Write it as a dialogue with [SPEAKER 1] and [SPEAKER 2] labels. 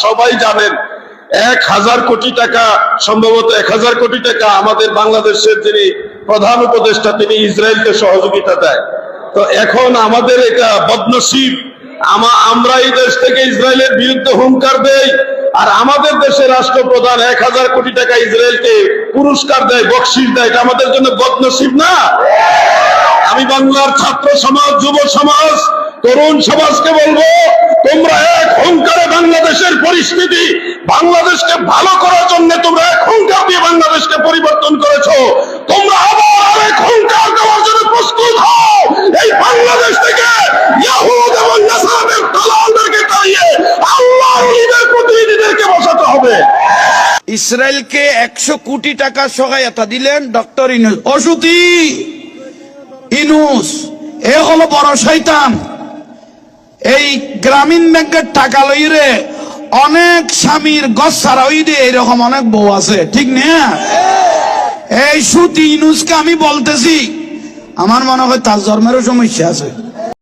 [SPEAKER 1] সবাই জানেন 1000 কোটি টাকা, সম্ভবত 1000 কোটি টাকা আমাদের বাংলাদেশের যিনি প্রধান উপদেষ্টা তিনি ইসরায়েলকে সহযোগিতা দেয়। তো এখন আমাদের এটা বদনসিব, আমরা এই দেশ থেকে ইসরায়েলের বিরুদ্ধে হুঙ্কার দেই, আর আমাদের দেশের রাষ্ট্রপ্রধান 1000 কোটি টাকা ইসরায়েলকে পুরস্কার দেয়, বকশিশ দেয়। এটা আমাদের জন্য বদনসিব না? আমি বাংলার ছাত্র সমাজ, যুব সমাজ, তরুণ সমাজকে বলবো, তোমরা এক হুঙ্কারে বাংলাদেশের পরিস্থিতি, বাংলাদেশকে ভালো করার জন্য তোমরা এক হুঙ্কার দিয়ে বাংলাদেশকে পরিবর্তন করেছো। তোমরা আবার আরেক হুঙ্কার দেওয়ার জন্য প্রস্তুত হও। এই বাংলাদেশ থেকে ইহুদ এবং নাসারাদের দালালদেরকে তাড়িয়ে আল্লাহর ঈদের প্রতিনিধিদেরকে বসাতে হবে।
[SPEAKER 2] ইসরায়েলকে 100 কোটি টাকা সহায়তা দিলেন ডক্টর ইউনূস। অসুতি ইউনূস এ হলো বড় শয়তান। এই গ্রামীণ ব্যাংকের টাকা লইরে অনেক স্বামীর গছ ছাড়া ওই দিয়ে এরকম অনেক বউ আছে, ঠিক না? এই সুতি ইউনূসকে আমি বলতেছি, আমার মনে হয় তার জন্মেরও সমস্যা আছে।